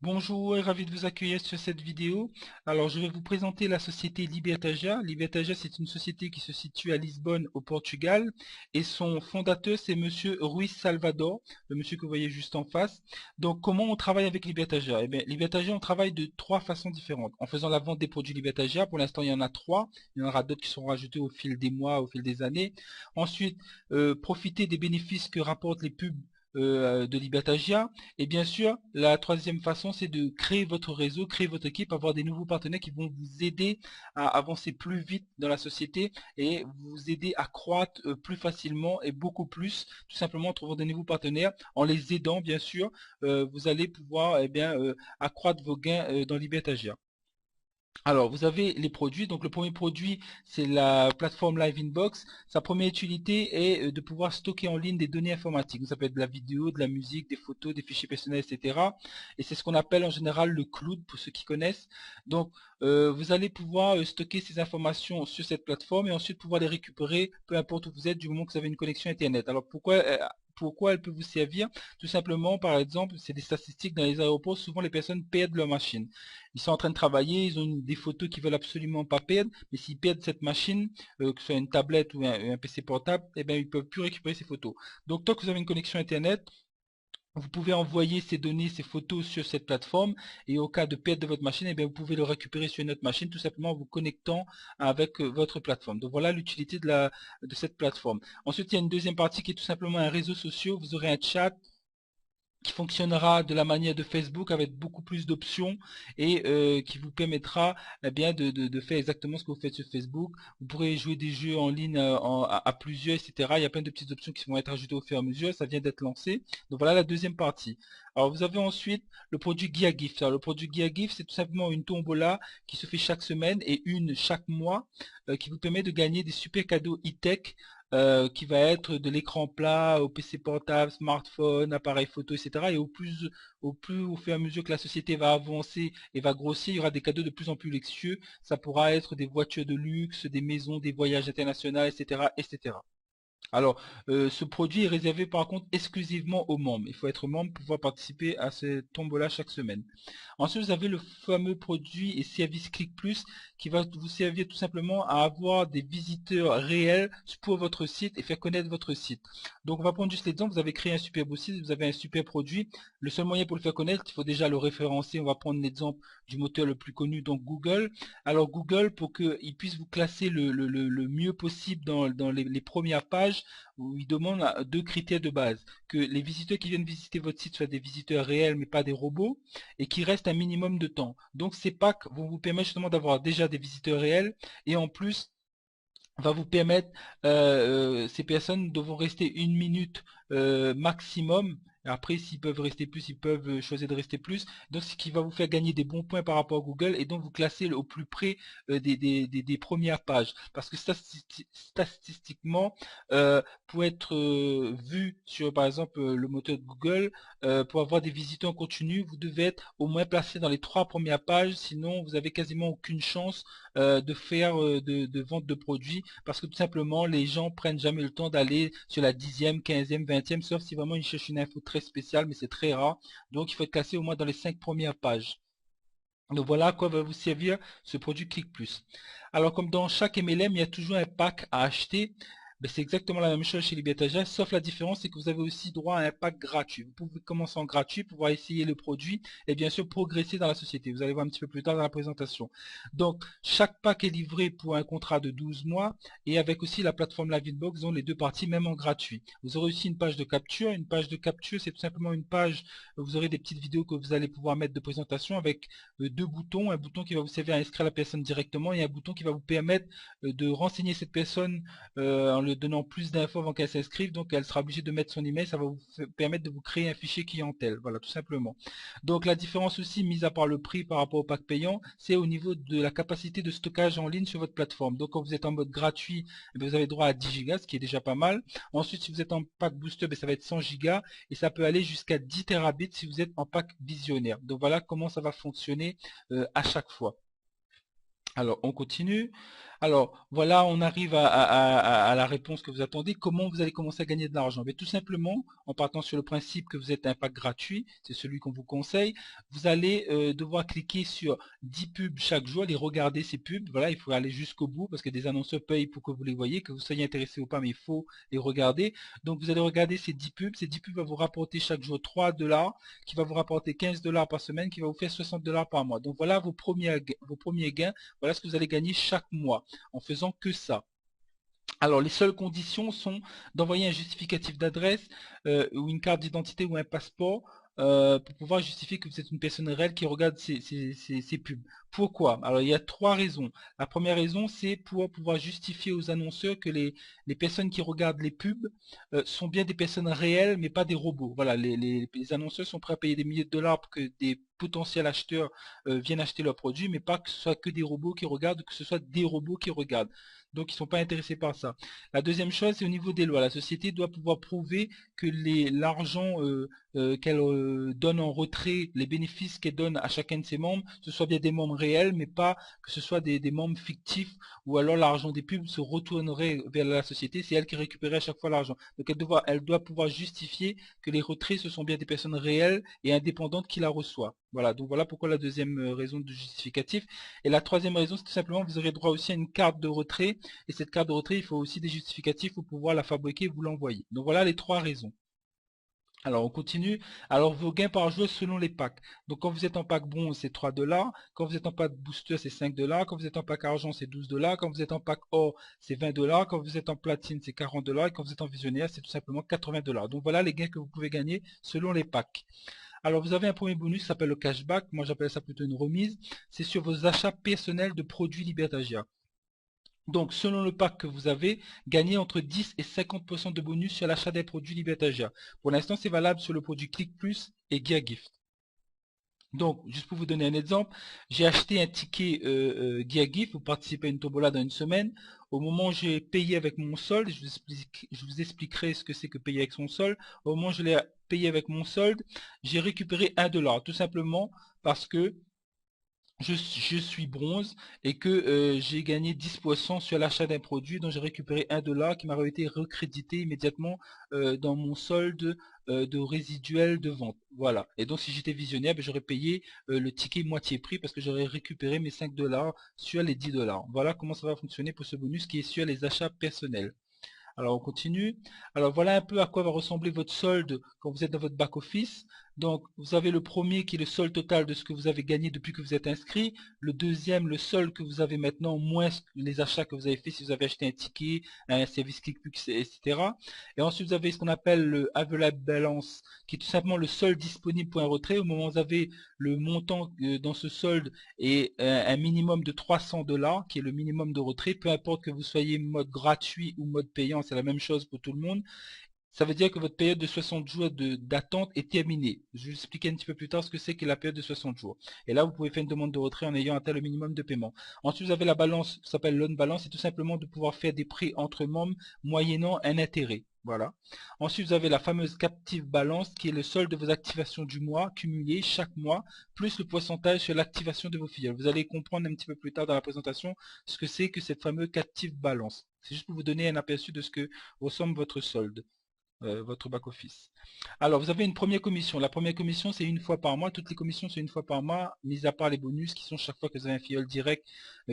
Bonjour et ravi de vous accueillir sur cette vidéo. Alors je vais vous présenter la société Libertagia. Libertagia, c'est une société qui se situe à Lisbonne au Portugal et son fondateur c'est monsieur Rui Salvador, le monsieur que vous voyez juste en face. Donc comment on travaille avec Libertagia? Eh bien Libertagia, on travaille de trois façons différentes. En faisant la vente des produits Libertagia, pour l'instant il y en a trois, il y en aura d'autres qui seront rajoutés au fil des mois, au fil des années. Ensuite, profiter des bénéfices que rapportent les pubs de Libertagia. Et bien sûr, la troisième façon, c'est de créer votre réseau, créer votre équipe, avoir des nouveaux partenaires qui vont vous aider à avancer plus vite dans la société et vous aider à croître plus facilement et beaucoup plus, tout simplement en trouvant des nouveaux partenaires, en les aidant, bien sûr, vous allez pouvoir accroître vos gains dans Libertagia. Alors, vous avez les produits. Donc, le premier produit, c'est la plateforme Live Inbox. Sa première utilité est de pouvoir stocker en ligne des données informatiques. Donc, ça peut être de la vidéo, de la musique, des photos, des fichiers personnels, etc. Et c'est ce qu'on appelle en général le cloud, pour ceux qui connaissent. Donc, vous allez pouvoir stocker ces informations sur cette plateforme et ensuite pouvoir les récupérer, peu importe où vous êtes, du moment que vous avez une connexion Internet. Alors, pourquoi elle peut vous servir? Tout simplement, par exemple, c'est des statistiques dans les aéroports. Souvent, les personnes perdent leur machine. Ils sont en train de travailler, ils ont des photos qu'ils veulent absolument pas perdre, mais s'ils perdent cette machine, que ce soit une tablette ou un PC portable, eh bien, ils ne peuvent plus récupérer ces photos. Donc, tant que vous avez une connexion Internet, vous pouvez envoyer ces données, ces photos sur cette plateforme et au cas de perte de votre machine, eh bien, vous pouvez le récupérer sur une autre machine tout simplement en vous connectant avec votre plateforme. Donc voilà l'utilité de cette plateforme. Ensuite, il y a une deuxième partie qui est tout simplement un réseau social. Vous aurez un chat qui fonctionnera de la manière de Facebook avec beaucoup plus d'options et qui vous permettra eh bien de faire exactement ce que vous faites sur Facebook. Vous pourrez jouer des jeux en ligne à plusieurs, etc. Il y a plein de petites options qui vont être ajoutées au fur et à mesure. Ça vient d'être lancé. Donc voilà la deuxième partie. Alors vous avez ensuite le produit Gear Gift. Alors le produit Gear Gift, c'est tout simplement une tombola qui se fait chaque semaine et une chaque mois qui vous permet de gagner des super cadeaux e-tech qui va être de l'écran plat au PC portable, smartphone, appareil photo, etc. Et au fur et à mesure que la société va avancer et va grossir, il y aura des cadeaux de plus en plus luxueux. Ça pourra être des voitures de luxe, des maisons, des voyages internationaux, etc., etc. Alors, ce produit est réservé par contre exclusivement aux membres. Il faut être membre pour pouvoir participer à ce tombola chaque semaine. Ensuite, vous avez le fameux produit et service Click Plus qui va vous servir tout simplement à avoir des visiteurs réels pour votre site et faire connaître votre site. Donc, on va prendre juste l'exemple. Vous avez créé un super beau site, vous avez un super produit. Le seul moyen pour le faire connaître, il faut déjà le référencer. On va prendre l'exemple du moteur le plus connu, donc Google. Alors, Google, pour qu'il puisse vous classer le mieux possible dans les premières pages, où il demande deux critères de base. Que les visiteurs qui viennent visiter votre site soient des visiteurs réels, mais pas des robots et qui reste un minimum de temps. Donc ces packs vont vous permettre justement d'avoir déjà des visiteurs réels et en plus va vous permettre, ces personnes devront rester une minute maximum. Après, s'ils peuvent rester plus, ils peuvent choisir de rester plus. Donc, ce qui va vous faire gagner des bons points par rapport à Google et donc vous classer au plus près des premières pages. Parce que statistiquement, pour être vu sur, par exemple, le moteur de Google, pour avoir des visiteurs en continu, vous devez être au moins placé dans les trois premières pages. Sinon, vous avez quasiment aucune chance de faire de vente de produits parce que tout simplement les gens prennent jamais le temps d'aller sur la 10e, 15e, 20e sauf si vraiment ils cherchent une info très spéciale mais c'est très rare donc il faut être classé au moins dans les 5 premières pages. Donc voilà à quoi va vous servir ce produit Click Plus. Alors comme dans chaque MLM, il y a toujours un pack à acheter. Ben, c'est exactement la même chose chez Libertagia, sauf la différence c'est que vous avez aussi droit à un pack gratuit. Vous pouvez commencer en gratuit, pouvoir essayer le produit et bien sûr progresser dans la société. Vous allez voir un petit peu plus tard dans la présentation. Donc chaque pack est livré pour un contrat de 12 mois et avec aussi la plateforme Live Inbox dont les deux parties même en gratuit. Vous aurez aussi une page de capture. Une page de capture c'est tout simplement une page où vous aurez des petites vidéos que vous allez pouvoir mettre de présentation avec deux boutons, un bouton qui va vous servir à inscrire la personne directement et un bouton qui va vous permettre de renseigner cette personne en lui donnant plus d'infos avant qu'elle s'inscrive. Donc elle sera obligée de mettre son email, ça va vous permettre de vous créer un fichier clientèle. Voilà, tout simplement. Donc la différence aussi, mis à part le prix par rapport au pack payant, c'est au niveau de la capacité de stockage en ligne sur votre plateforme. Donc quand vous êtes en mode gratuit, vous avez droit à 10 Go, ce qui est déjà pas mal. Ensuite, si vous êtes en pack booster, ça va être 100 Go et ça peut aller jusqu'à 10 Terabits si vous êtes en pack visionnaire. Donc voilà comment ça va fonctionner à chaque fois. Alors on continue. Alors, voilà, on arrive à la réponse que vous attendez. Comment vous allez commencer à gagner de l'argent? Mais tout simplement, en partant sur le principe que vous êtes un pack gratuit, c'est celui qu'on vous conseille, vous allez devoir cliquer sur 10 pubs chaque jour, les regarder ces pubs. Voilà, il faut aller jusqu'au bout parce que des annonceurs payent pour que vous les voyez, que vous soyez intéressé ou pas, mais il faut les regarder. Donc, vous allez regarder ces 10 pubs. Ces 10 pubs vont vous rapporter chaque jour 3 dollars, qui va vous rapporter 15 dollars par semaine, qui va vous faire 60 dollars par mois. Donc, voilà vos premiers gains. Voilà ce que vous allez gagner chaque mois en faisant que ça. Alors, les seules conditions sont d'envoyer un justificatif d'adresse ou une carte d'identité ou un passeport pour pouvoir justifier que vous êtes une personne réelle qui regarde ces pubs. Pourquoi? Alors, il y a trois raisons. La première raison, c'est pour pouvoir justifier aux annonceurs que les personnes qui regardent les pubs sont bien des personnes réelles, mais pas des robots. Voilà, les annonceurs sont prêts à payer des milliers de dollars pour que des potentiels acheteurs viennent acheter leurs produits, mais pas que ce soit que des robots qui regardent, que ce soit des robots qui regardent. Donc, ils ne sont pas intéressés par ça. La deuxième chose, c'est au niveau des lois. La société doit pouvoir prouver que l'argent qu'elle donne en retrait, les bénéfices qu'elle donne à chacun de ses membres, ce soit bien des membres réels, mais pas que ce soit des membres fictifs, ou alors l'argent des pubs se retournerait vers la société, c'est elle qui récupérait à chaque fois l'argent. Donc elle doit pouvoir justifier que les retraits, ce sont bien des personnes réelles et indépendantes qui la reçoivent. Voilà, donc voilà pourquoi la deuxième raison de justificatif. Et la troisième raison, c'est tout simplement que vous aurez droit aussi à une carte de retrait. Et cette carte de retrait, il faut aussi des justificatifs pour pouvoir la fabriquer et vous l'envoyer. Donc voilà les trois raisons. Alors on continue. Alors vos gains par jour selon les packs. Donc quand vous êtes en pack bronze, c'est 3 dollars. Quand vous êtes en pack booster, c'est 5 dollars. Quand vous êtes en pack argent, c'est 12 dollars. Quand vous êtes en pack or, c'est 20 dollars. Quand vous êtes en platine, c'est 40 dollars. Et quand vous êtes en visionnaire, c'est tout simplement 80 dollars. Donc voilà les gains que vous pouvez gagner selon les packs. Alors vous avez un premier bonus qui s'appelle le cashback. Moi j'appelle ça plutôt une remise. C'est sur vos achats personnels de produits Libertagia. Donc, selon le pack que vous avez, gagnez entre 10 et 50% de bonus sur l'achat des produits Libertagia. Pour l'instant, c'est valable sur le produit Click Plus et GearGift. Donc, juste pour vous donner un exemple, j'ai acheté un ticket GearGift pour participer à une tombola dans une semaine. Au moment où j'ai payé avec mon solde, je vous expliquerai ce que c'est que payer avec son solde. Au moment où je l'ai payé avec mon solde, j'ai récupéré 1 dollar, tout simplement parce que je suis bronze et que j'ai gagné 10% sur l'achat d'un produit dont j'ai récupéré 1 dollar qui m'a été recrédité immédiatement dans mon solde de résiduel de vente. Voilà. Et donc si j'étais visionnaire, ben, j'aurais payé le ticket moitié prix parce que j'aurais récupéré mes 5 dollars sur les 10 dollars. Voilà comment ça va fonctionner pour ce bonus qui est sur les achats personnels. Alors on continue. Alors voilà un peu à quoi va ressembler votre solde quand vous êtes dans votre back-office. Donc vous avez le premier qui est le solde total de ce que vous avez gagné depuis que vous êtes inscrit. Le deuxième, le solde que vous avez maintenant, moins les achats que vous avez fait si vous avez acheté un ticket, un service ClickPix, etc. Et ensuite vous avez ce qu'on appelle le Available Balance, qui est tout simplement le solde disponible pour un retrait. Au moment où vous avez le montant dans ce solde et un minimum de 300 dollars, qui est le minimum de retrait, peu importe que vous soyez mode gratuit ou mode payant, c'est la même chose pour tout le monde. Ça veut dire que votre période de 60 jours d'attente est terminée. Je vais vous expliquer un petit peu plus tard ce que c'est que la période de 60 jours. Et là, vous pouvez faire une demande de retrait en ayant atteint le minimum de paiement. Ensuite, vous avez la balance qui s'appelle loan balance. C'est tout simplement de pouvoir faire des prêts entre membres moyennant un intérêt. Voilà. Ensuite, vous avez la fameuse captive balance qui est le solde de vos activations du mois cumulées chaque mois, plus le pourcentage sur l'activation de vos filiales. Vous allez comprendre un petit peu plus tard dans la présentation ce que c'est que cette fameuse captive balance. C'est juste pour vous donner un aperçu de ce que ressemble votre solde. Votre back-office. Alors, vous avez une première commission. La première commission, c'est une fois par mois. Toutes les commissions, c'est une fois par mois, mis à part les bonus qui sont chaque fois que vous avez un filleul direct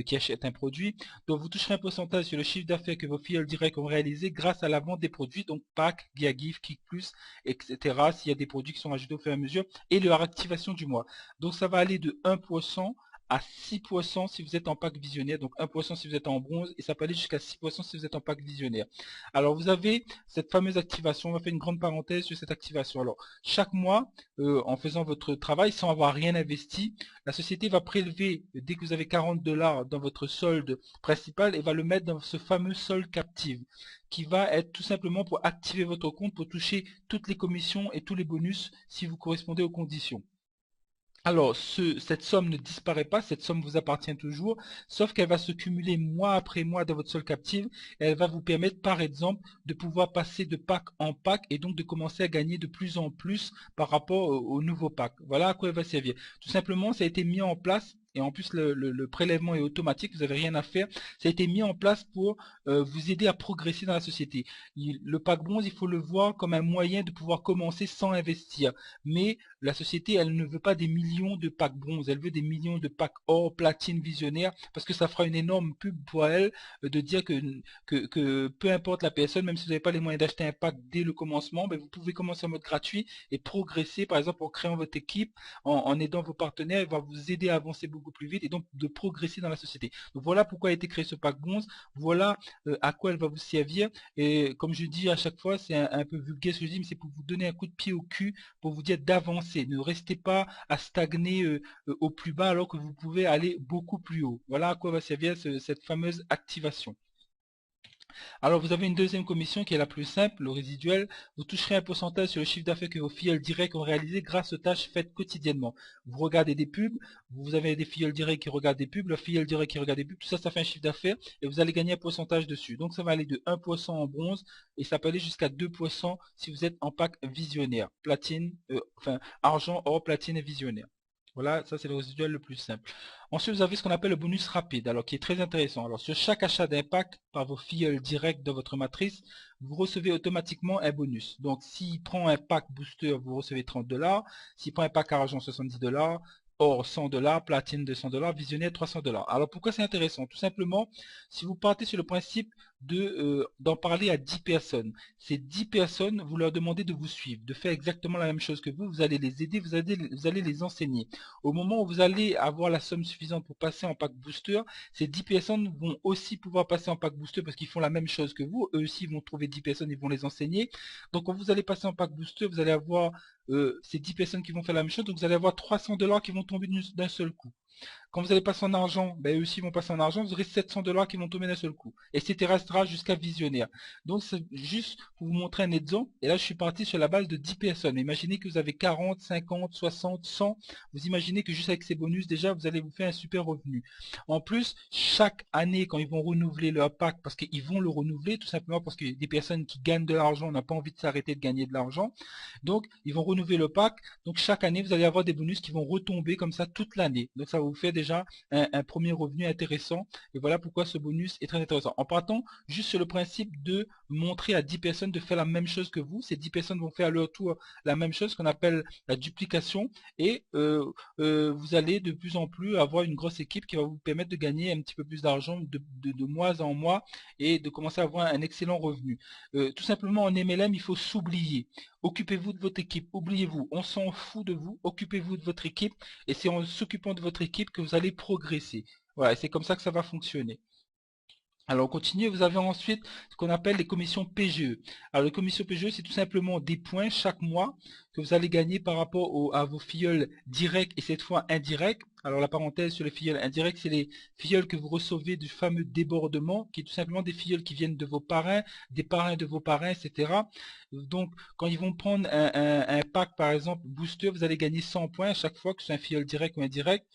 qui achète un produit. Donc, vous toucherez un pourcentage sur le chiffre d'affaires que vos filleuls directs ont réalisé grâce à la vente des produits, donc Pack, GearGift, Kick Plus, etc. S'il y a des produits qui sont ajoutés au fur et à mesure, et leur activation du mois. Donc, ça va aller de 1% à 6% si vous êtes en pack visionnaire, donc 1% si vous êtes en bronze, et ça peut aller jusqu'à 6% si vous êtes en pack visionnaire. Alors vous avez cette fameuse activation, on va faire une grande parenthèse sur cette activation. Alors chaque mois, en faisant votre travail sans avoir rien investi, la société va prélever, dès que vous avez 40 dollars dans votre solde principal, et va le mettre dans ce fameux solde captive, qui va être tout simplement pour activer votre compte, pour toucher toutes les commissions et tous les bonus si vous correspondez aux conditions. Alors, cette somme ne disparaît pas, cette somme vous appartient toujours, sauf qu'elle va se cumuler mois après mois dans votre solde captive et elle va vous permettre, par exemple, de pouvoir passer de pack en pack et donc de commencer à gagner de plus en plus par rapport au nouveau pack. Voilà à quoi elle va servir. Tout simplement, ça a été mis en place et en plus le prélèvement est automatique, vous n'avez rien à faire. Ça a été mis en place pour vous aider à progresser dans la société. Le pack bronze, il faut le voir comme un moyen de pouvoir commencer sans investir. Mais la société, elle ne veut pas des millions de packs bronze, elle veut des millions de packs or, platine, visionnaire, parce que ça fera une énorme pub pour elle de dire que peu importe la personne, même si vous n'avez pas les moyens d'acheter un pack dès le commencement, ben vous pouvez commencer en mode gratuit et progresser, par exemple en créant votre équipe, en aidant vos partenaires, il va vous aider à avancer beaucoup plus vite et donc de progresser dans la société. Donc voilà pourquoi a été créé ce pack bronze, voilà à quoi elle va vous servir. Et comme je dis à chaque fois, c'est un peu vulgaire ce que je dis, mais c'est pour vous donner un coup de pied au cul, pour vous dire d'avancer. Ne restez pas à stagner au plus bas alors que vous pouvez aller beaucoup plus haut. Voilà à quoi va servir cette fameuse activation. Alors vous avez une deuxième commission qui est la plus simple, le résiduel. Vous toucherez un pourcentage sur le chiffre d'affaires que vos filleuls directs ont réalisé grâce aux tâches faites quotidiennement. Vous regardez des pubs, vous avez des filleuls directs qui regardent des pubs, le filleul direct qui regarde des pubs, tout ça, ça fait un chiffre d'affaires et vous allez gagner un pourcentage dessus. Donc ça va aller de 1% en bronze et ça peut aller jusqu'à 2% si vous êtes en pack visionnaire, platine, enfin argent, or, platine et visionnaire. Voilà, ça c'est le résiduel le plus simple. Ensuite, vous avez ce qu'on appelle le bonus rapide, alors qui est très intéressant. Alors, sur chaque achat d'un pack par vos filleuls directs de votre matrice, vous recevez automatiquement un bonus. Donc, s'il prend un pack booster, vous recevez 30 $. S'il prend un pack argent, 70 $. Or, 100 $, platine, 200 $, visionnaire, 300 $. Alors, pourquoi c'est intéressant? Tout simplement, si vous partez sur le principe d'en parler à 10 personnes, ces 10 personnes, vous leur demandez de vous suivre, de faire exactement la même chose que vous allez les aider, vous allez les enseigner. Au moment où vous allez avoir la somme suffisante pour passer en pack booster, ces 10 personnes vont aussi pouvoir passer en pack booster parce qu'ils font la même chose que vous. Eux aussi vont trouver 10 personnes, ils vont les enseigner. Donc quand vous allez passer en pack booster, vous allez avoir ces 10 personnes qui vont faire la même chose. Donc vous allez avoir 300 $ qui vont tomber d'un seul coup. Quand vous allez passer en argent, ben eux aussi vont passer en argent, vous aurez 700 $ qui vont tomber d'un seul coup. Et c'était restera jusqu'à visionnaire. Donc c'est juste pour vous montrer un exemple. Et là je suis parti sur la base de 10 personnes. Imaginez que vous avez 40, 50, 60, 100. Vous imaginez que juste avec ces bonus, déjà vous allez vous faire un super revenu. En plus, chaque année quand ils vont renouveler leur pack, parce qu'ils vont le renouveler tout simplement parce que des personnes qui gagnent de l'argent n'ont pas envie de s'arrêter de gagner de l'argent. Donc ils vont renouveler le pack. Donc chaque année vous allez avoir des bonus qui vont retomber comme ça toute l'année. Donc ça va vous faire déjà un premier revenu intéressant. Et voilà pourquoi ce bonus est très intéressant. En partant juste sur le principe de montrer à 10 personnes de faire la même chose que vous. Ces 10 personnes vont faire à leur tour la même chose qu'on appelle la duplication. Et vous allez de plus en plus avoir une grosse équipe qui va vous permettre de gagner un petit peu plus d'argent de mois en mois et de commencer à avoir un excellent revenu. Tout simplement en MLM, il faut s'oublier. Occupez-vous de votre équipe, oubliez-vous, on s'en fout de vous, occupez-vous de votre équipe et c'est en s'occupant de votre équipe que vous allez progresser. Voilà, c'est comme ça que ça va fonctionner. Alors on continue, vous avez ensuite ce qu'on appelle les commissions PGE. Alors les commissions PGE, c'est tout simplement des points chaque mois que vous allez gagner par rapport à vos filleuls directs et cette fois indirects. Alors la parenthèse sur les filleuls indirects, c'est les filleuls que vous recevez du fameux débordement, qui est tout simplement des filleuls qui viennent de vos parrains, des parrains de vos parrains, etc. Donc quand ils vont prendre un pack par exemple booster, vous allez gagner 100 points à chaque fois que c'est un filleul direct ou indirect.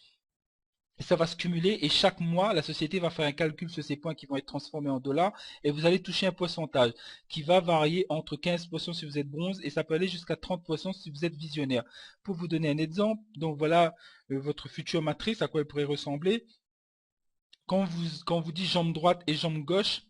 Ça va se cumuler et chaque mois, la société va faire un calcul sur ces points qui vont être transformés en dollars et vous allez toucher un pourcentage qui va varier entre 15% si vous êtes bronze et ça peut aller jusqu'à 30% si vous êtes visionnaire. Pour vous donner un exemple, donc voilà votre future matrice, à quoi elle pourrait ressembler. Quand vous dites jambe droite et jambe gauche,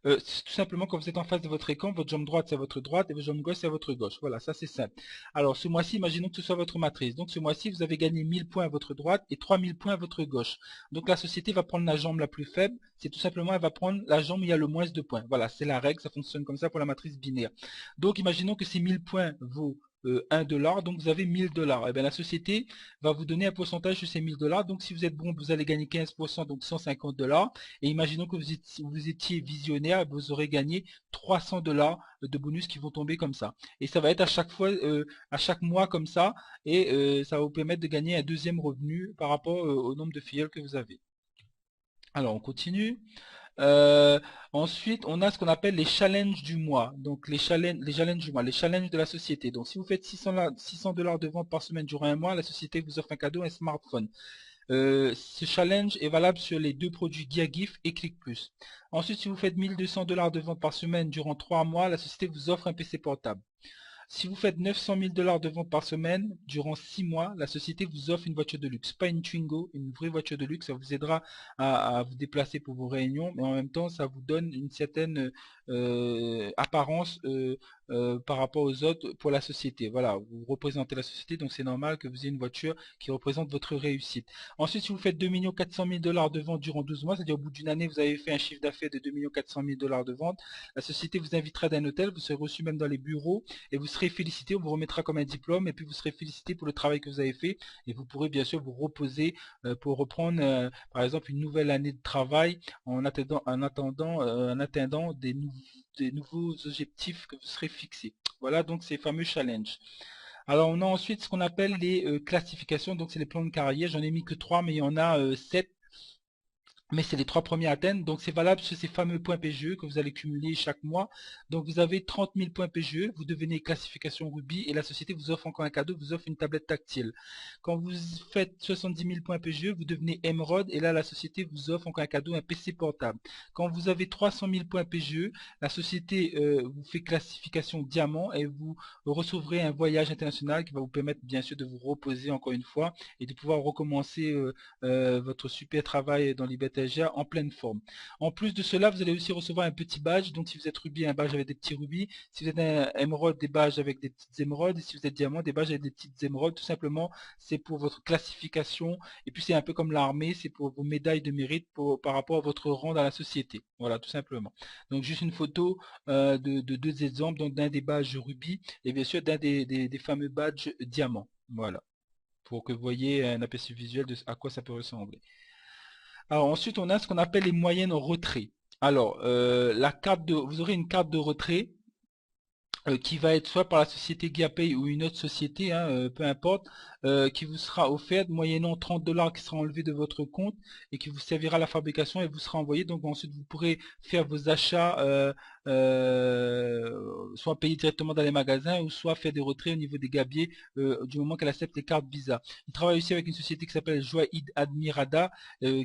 c'est tout simplement quand vous êtes en face de votre écran, votre jambe droite c'est votre droite et votre jambe gauche c'est votre gauche. Voilà, ça c'est simple. Alors ce mois-ci, imaginons que ce soit votre matrice. Donc ce mois-ci, vous avez gagné 1000 points à votre droite et 3000 points à votre gauche. Donc la société va prendre la jambe la plus faible, c'est tout simplement elle va prendre la jambe où il y a le moins de points. Voilà, c'est la règle, ça fonctionne comme ça pour la matrice binaire. Donc imaginons que ces 1000 points vaut 1 $, donc vous avez 1000 $. Et bien la société va vous donner un pourcentage sur ces 1000 $. Donc si vous êtes bon, vous allez gagner 15%, donc 150 $. Et imaginons que vous étiez visionnaire, vous aurez gagné 300 $ de bonus qui vont tomber comme ça. Et ça va être à chaque fois, à chaque mois comme ça, et ça va vous permettre de gagner un deuxième revenu par rapport au nombre de filleuls que vous avez. Alors on continue. Euh, Ensuite, on a ce qu'on appelle les challenges du mois. Donc les challenges du mois, les challenges de la société. Donc si vous faites 600 $ de vente par semaine durant un mois, la société vous offre un cadeau, un smartphone. Ce challenge est valable sur les deux produits GearGift et ClickPlus. Ensuite, si vous faites 1200 $ de vente par semaine durant 3 mois, la société vous offre un PC portable. Si vous faites 900 000 $ de vente par semaine, durant 6 mois, la société vous offre une voiture de luxe. Pas une Twingo, une vraie voiture de luxe. Ça vous aidera à vous déplacer pour vos réunions, mais en même temps, ça vous donne une certaine apparence par rapport aux autres pour la société. Voilà, vous représentez la société, donc c'est normal que vous ayez une voiture qui représente votre réussite. Ensuite, si vous faites 2 400 000 $ de vente durant 12 mois, c'est-à-dire au bout d'une année, vous avez fait un chiffre d'affaires de 2 400 000 $ de vente, la société vous invitera dans un hôtel, vous serez reçu même dans les bureaux et vous serez félicité, on vous remettra comme un diplôme et puis vous serez félicité pour le travail que vous avez fait et vous pourrez bien sûr vous reposer pour reprendre par exemple une nouvelle année de travail en attendant des nouveaux objectifs que vous serez fixés. Voilà donc ces fameux challenges. Alors on a ensuite ce qu'on appelle les classifications, donc c'est les plans de carrière. J'en ai mis que 3, mais il y en a 7. Mais c'est les 3 premiers à atteindre, donc c'est valable sur ces fameux points PGE que vous allez cumuler chaque mois. Donc vous avez 30 000 points PGE, vous devenez classification Ruby et la société vous offre encore un cadeau, vous offre une tablette tactile. Quand vous faites 70 000 points PGE, vous devenez Emerald et là la société vous offre encore un cadeau, un PC portable. Quand vous avez 300 000 points PGE, la société vous fait classification diamant et vous recevrez un voyage international qui va vous permettre bien sûr de vous reposer encore une fois et de pouvoir recommencer votre super travail dans Liberté en pleine forme. En plus de cela, vous allez aussi recevoir un petit badge. Donc si vous êtes rubis, un badge avec des petits rubis. Si vous êtes un émeraude, des badges avec des petites émeraudes. Et si vous êtes diamant, des badges avec des petites émeraudes. Tout simplement, c'est pour votre classification. Et puis c'est un peu comme l'armée, c'est pour vos médailles de mérite par rapport à votre rang dans la société. Voilà, tout simplement. Donc juste une photo de deux exemples, donc d'un des badges rubis et bien sûr d'un des fameux badges diamants. Voilà, pour que vous voyez un aperçu visuel de à quoi ça peut ressembler. Alors ensuite, on a ce qu'on appelle les moyennes en retrait. Alors, vous aurez une carte de retrait qui va être soit par la société Giapay ou une autre société, hein, peu importe, qui vous sera offerte moyennant 30 $ qui sera enlevé de votre compte et qui vous servira à la fabrication et vous sera envoyé. Donc ensuite vous pourrez faire vos achats, soit payer directement dans les magasins ou soit faire des retraits au niveau des gabiers du moment qu'elle accepte les cartes Visa. Il travaille aussi avec une société qui s'appelle Joaid Admirada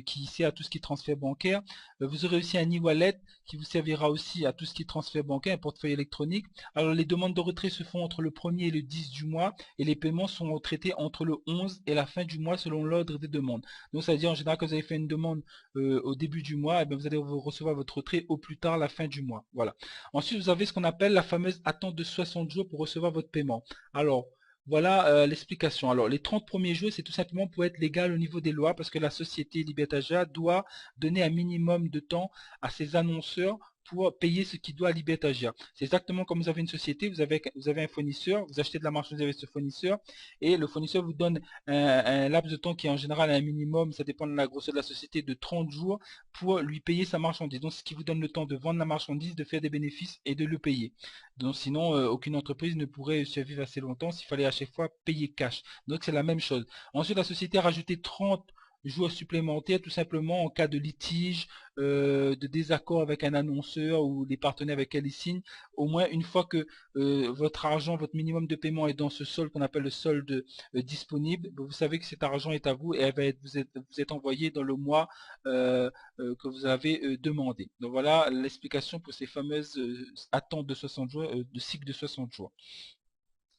qui sert à tout ce qui est transfert bancaire. Vous aurez aussi un e-wallet qui vous servira aussi à tout ce qui est transfert bancaire, un portefeuille électronique. Alors les demandes de retrait se font entre le 1er et le 10 du mois et les paiements sont traités entre le 11 et la fin du mois selon l'ordre des demandes. Donc ça veut dire en général que vous avez fait une demande au début du mois, et bien vous allez recevoir votre retrait au plus tard la fin du mois. Voilà. Ensuite vous avez ce qu'on appelle la fameuse attente de 60 jours pour recevoir votre paiement. Alors voilà l'explication. Alors les 30 premiers jours, c'est tout simplement pour être légal au niveau des lois parce que la société Libertagia doit donner un minimum de temps à ses annonceurs pour payer ce qu'il doit à Libertagia. C'est exactement comme vous avez une société, vous avez un fournisseur, vous achetez de la marchandise avec ce fournisseur et le fournisseur vous donne un laps de temps qui est en général un minimum, ça dépend de la grosseur de la société, de 30 jours pour lui payer sa marchandise. Donc ce qui vous donne le temps de vendre la marchandise, de faire des bénéfices et de le payer. Donc sinon, aucune entreprise ne pourrait survivre assez longtemps s'il fallait à chaque fois payer cash. Donc c'est la même chose. Ensuite, la société a rajouté 30 jours supplémentaires tout simplement en cas de litige, de désaccord avec un annonceur ou les partenaires avec lesquels ils signent. Au moins une fois que votre argent, votre minimum de paiement est dans ce solde qu'on appelle le solde disponible, vous savez que cet argent est à vous et elle va vous êtes envoyé dans le mois que vous avez demandé. Donc voilà l'explication pour ces fameuses attentes de 60 jours, de cycle de 60 jours.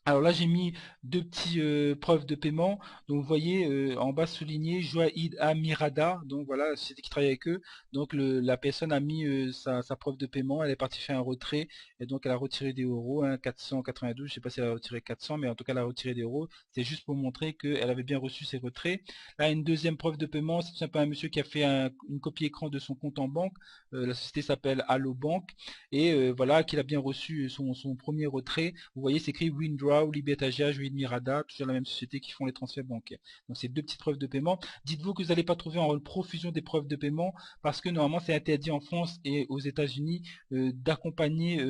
Alors là, j'ai mis deux petits preuves de paiement. Donc vous voyez en bas souligné Joaid Amirada. Donc voilà, la société qui travaille avec eux. Donc la personne a mis sa preuve de paiement. Elle est partie faire un retrait et donc elle a retiré des euros, hein, 492. Je ne sais pas si elle a retiré 400, mais en tout cas elle a retiré des euros. C'est juste pour montrer qu'elle avait bien reçu ses retraits. Là, une deuxième preuve de paiement, c'est tout simplement un monsieur qui a fait une copie écran de son compte en banque. La société s'appelle Allo Bank et voilà qu'il a bien reçu son premier retrait. Vous voyez, c'est écrit Winddraw ou Libertagia, Joaid Mirada, toujours la même société qui font les transferts bancaires. Donc c'est deux petites preuves de paiement. Dites-vous que vous n'allez pas trouver en profusion des preuves de paiement parce que normalement c'est interdit en France et aux États-Unis d'accompagner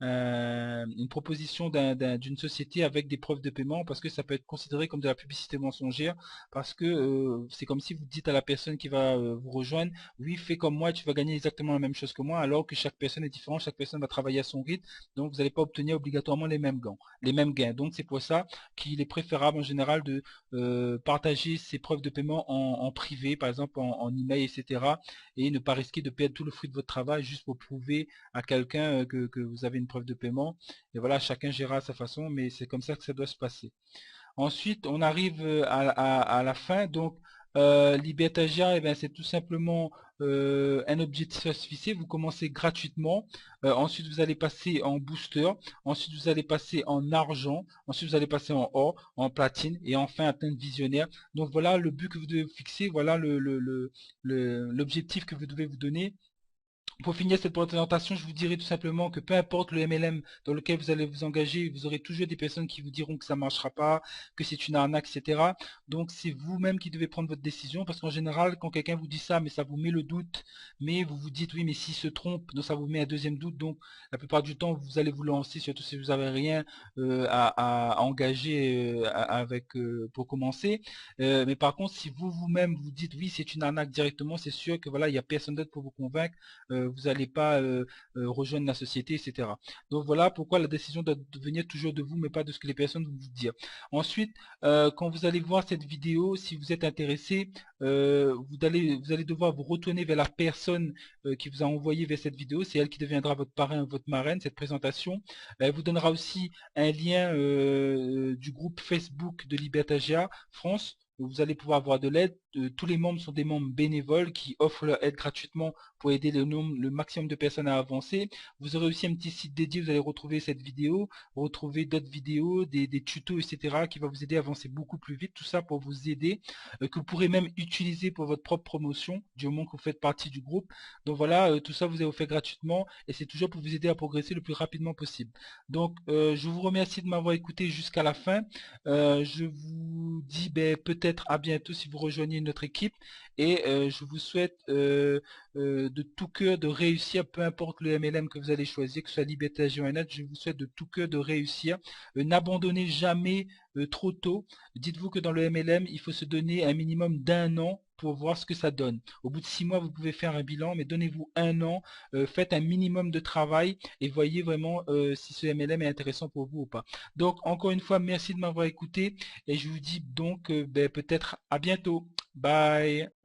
une proposition d'une société avec des preuves de paiement parce que ça peut être considéré comme de la publicité mensongère parce que c'est comme si vous dites à la personne qui va vous rejoindre, oui, fais comme moi, tu vas gagner exactement la même chose que moi, alors que chaque personne est différente, chaque personne va travailler à son rythme, donc vous n'allez pas obtenir obligatoirement les mêmes les mêmes gains. Donc c'est pour ça qu'il est préférable en général de partager ses preuves de paiement en privé, par exemple en email, etc. Et ne pas risquer de perdre tout le fruit de votre travail juste pour prouver à quelqu'un que vous avez une preuve de paiement. Et voilà, chacun gérera à sa façon, mais c'est comme ça que ça doit se passer. Ensuite, on arrive à la fin. Donc, Libertagia, eh ben, c'est tout simplement un objectif fixé. Vous commencez gratuitement. Ensuite, vous allez passer en booster. Ensuite, vous allez passer en argent. Ensuite, vous allez passer en or, en platine. Et enfin, atteindre visionnaire. Donc, voilà le but que vous devez fixer. Voilà l'objectif que vous devez vous donner. Pour finir cette présentation, je vous dirais tout simplement que peu importe le MLM dans lequel vous allez vous engager, vous aurez toujours des personnes qui vous diront que ça ne marchera pas, que c'est une arnaque, etc. Donc c'est vous-même qui devez prendre votre décision, parce qu'en général, quand quelqu'un vous dit ça, mais ça vous met le doute, mais vous vous dites oui, mais s'il se trompe, donc ça vous met un deuxième doute. Donc la plupart du temps, vous allez vous lancer, surtout si vous n'avez rien à engager pour commencer. Mais par contre, si vous-même vous dites oui, c'est une arnaque directement, c'est sûr que voilà, il n'y a personne d'autre pour vous convaincre, vous n'allez pas rejoindre la société, etc. Donc voilà pourquoi la décision doit venir toujours de vous, mais pas de ce que les personnes vont vous dire. Ensuite, quand vous allez voir cette vidéo, si vous êtes intéressé, vous allez devoir vous retourner vers la personne qui vous a envoyé vers cette vidéo. C'est elle qui deviendra votre parrain, votre marraine, cette présentation. Elle vous donnera aussi un lien du groupe Facebook de Libertagia France. Vous allez pouvoir avoir de l'aide. Tous les membres sont des membres bénévoles qui offrent leur aide gratuitement pour aider le maximum de personnes à avancer. Vous aurez aussi un petit site dédié, vous allez retrouver cette vidéo, retrouver d'autres vidéos, des tutos, etc. qui va vous aider à avancer beaucoup plus vite. Tout ça pour vous aider, que vous pourrez même utiliser pour votre propre promotion, du moment que vous faites partie du groupe. Donc voilà, tout ça vous avez fait gratuitement et c'est toujours pour vous aider à progresser le plus rapidement possible. Donc je vous remercie de m'avoir écouté jusqu'à la fin. Je vous dis peut-être à bientôt si vous rejoignez notre équipe et je vous souhaite de tout cœur de réussir, peu importe le MLM que vous allez choisir, que ce soit Libertagia ou Net, je vous souhaite de tout cœur de réussir. N'abandonnez jamais trop tôt. Dites-vous que dans le MLM, il faut se donner un minimum d'un an pour voir ce que ça donne. Au bout de 6 mois, vous pouvez faire un bilan, mais donnez-vous un an, faites un minimum de travail et voyez vraiment si ce MLM est intéressant pour vous ou pas. Donc, encore une fois, merci de m'avoir écouté et je vous dis donc peut-être à bientôt. Bye.